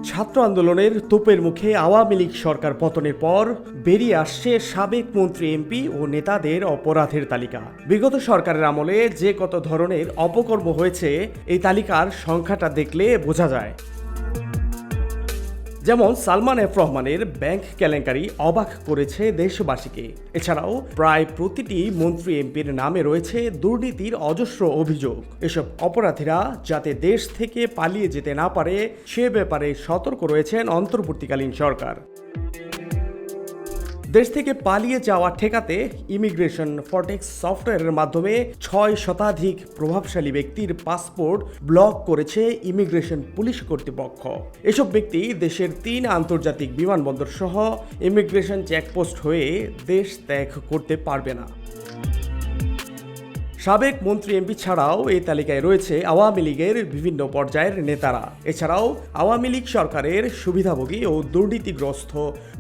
ছাত্র আন্দোলনের তোপের মুখে আওয়ামী লীগ সরকার পতনের পর বেরিয়ে আসছে সাবেক মন্ত্রী, এমপি ও নেতাদের অপরাধের তালিকা। বিগত সরকারের আমলে যে কত ধরনের অপকর্ম হয়েছে এই তালিকার সংখ্যাটা দেখলে বোঝা যায়। যেমন সালমান এফ রহমানের ব্যাংক কেলেঙ্কারি অবাক করেছে দেশবাসীকে। এছাড়াও প্রায় প্রতিটি মন্ত্রী, এমপির নামে রয়েছে দুর্নীতির অজস্র অভিযোগ। এসব অপরাধীরা যাতে দেশ থেকে পালিয়ে যেতে না পারে সে ব্যাপারে সতর্ক রয়েছেন অন্তর্বর্তীকালীন সরকার। দেশ থেকে পালিয়ে যাওয়া ঠেকাতে ইমিগ্রেশন ফরটেক্স সফটওয়্যারের মাধ্যমে 6 শতাধিক প্রভাবশালী ব্যক্তির পাসপোর্ট ব্লক করেছে ইমিগ্রেশন পুলিশ কর্তৃপক্ষ। এসব ব্যক্তি দেশের 3 আন্তর্জাতিক বিমানবন্দর সহ ইমিগ্রেশন চেকপোস্ট হয়ে দেশ ত্যাগ করতে পারবে না। সাবেক মন্ত্রী, এমপি ছাড়াও এই তালিকায় রয়েছে আওয়ামী লীগের বিভিন্ন পর্যায়ের নেতারা। এছাড়াও আওয়ামী লীগ সরকারের সুবিধাভোগী ও দুর্নীতিগ্রস্ত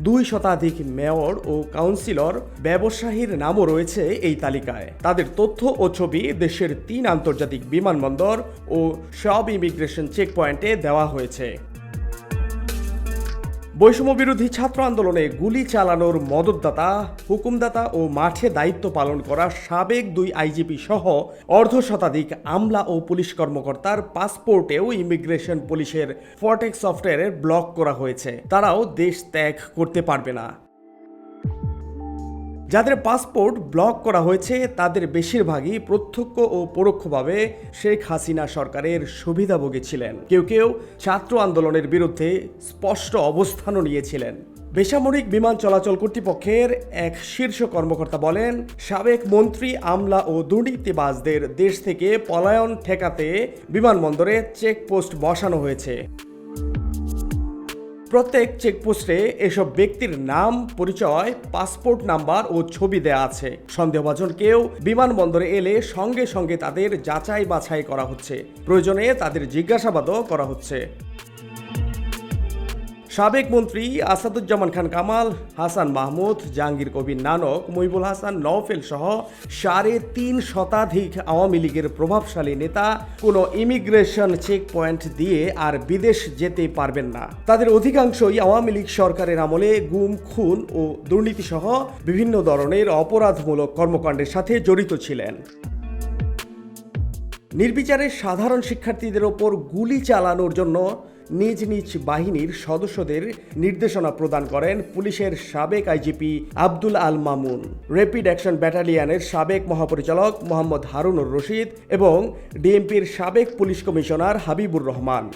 2 শতাধিক মেয়র ও কাউন্সিলর, ব্যবসায়ীর নামও রয়েছে এই তালিকায়। তাদের তথ্য ও ছবি দেশের 3 আন্তর্জাতিক বিমানবন্দর ও সব ইমিগ্রেশন চেকপয়েন্টে দেওয়া হয়েছে। বৈষম্য বিরোধী ছাত্র আন্দোলনে গুলি চালানোর মদতদাতা, হুকুমদাতা ও মাঠে দায়িত্ব পালন করা সাবেক 2 আইজিপি সহ অর্ধশতাধিক আমলা ও পুলিশ কর্মকর্তার পাসপোর্টেও ইমিগ্রেশন পুলিশের ফরটেক্স সফটওয়্যারে ব্লক করা হয়েছে। তারাও দেশ ত্যাগ করতে পারবে না। যাদের পাসপোর্ট ব্লক করা হয়েছে তাদের বেশিরভাগই প্রত্যক্ষ ও পরোক্ষভাবে শেখ হাসিনা সরকারের সুবিধাভোগী ছিলেন। কেউ কেউ ছাত্র আন্দোলনের বিরুদ্ধে স্পষ্ট অবস্থানও নিয়েছিলেন। বেসামরিক বিমান চলাচল কর্তৃপক্ষের এক শীর্ষ কর্মকর্তা বলেন, সাবেক মন্ত্রী, আমলা ও দুর্নীতিবাজদের দেশ থেকে পলায়ন ঠেকাতে বিমানবন্দরে চেকপোস্ট বসানো হয়েছে। প্রত্যেক চেকপোস্টে এসব ব্যক্তির নাম, পরিচয়, পাসপোর্ট নাম্বার ও ছবি দেয়া আছে। সন্দেহভাজন কেউ বিমানবন্দরে এলে সঙ্গে সঙ্গে তাদের যাচাই বাছাই করা হচ্ছে। প্রয়োজনে তাদের জিজ্ঞাসাবাদও করা হচ্ছে। সাবেক মন্ত্রী আসাদুজ্জামান খান কামাল, হাসান মাহমুদ, জাহাঙ্গীর কবির নানক, মহিবুল হাসান নওফেল সহ 3.5 শতাধিক আওয়ামী লীগের প্রভাবশালী নেতা কোনো ইমিগ্রেশন চেক পয়েন্ট দিয়ে আর বিদেশ যেতে পারবেন না। তাদের অধিকাংশই আওয়ামী লীগ সরকারের আমলে গুম, খুন ও দুর্নীতি সহ বিভিন্ন ধরনের অপরাধমূলক কর্মকাণ্ডের সাথে জড়িত ছিলেন। নির্বিচারে সাধারণ শিক্ষার্থীদের ওপর গুলি চালানোর জন্য নিজ নিজ বাহিনীর সদস্যদের নির্দেশনা প্রদান করেন পুলিশের সাবেক IGP Abdul Al Mamun, rapid action ব্যাটালিয়নের সাবেক মহাপরিচালক মোহাম্মদ হারুনুর রশিদ এবং ডিএমপির সাবেক পুলিশ কমিশনার হাবিবুর রহমান।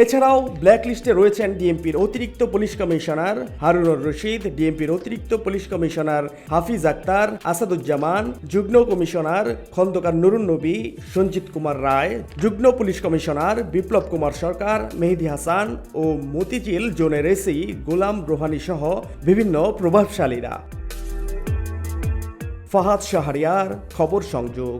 এছাড়াও ব্ল্যাকলিস্টে রয়েছেন ডিএমপির অতিরিক্ত পুলিশ কমিশনার হারুনুর রশিদ, ডিএমপির অতিরিক্ত পুলিশ কমিশনার হাফিজ আক্তার, আসাদুজ্জামান, যুগ্ম কমিশনার খন্দকার নুরুন নবী, সঞ্জিত কুমার রায়, যুগ্ম পুলিশ কমিশনার বিপ্লব কুমার সরকার, মেহেদি হাসান ও মতিঝিল জোনের এসি গোলাম রোহানি সহ বিভিন্ন প্রভাবশালীরা। ফাহাদ শাহরিয়ার, খবর সংযোগ।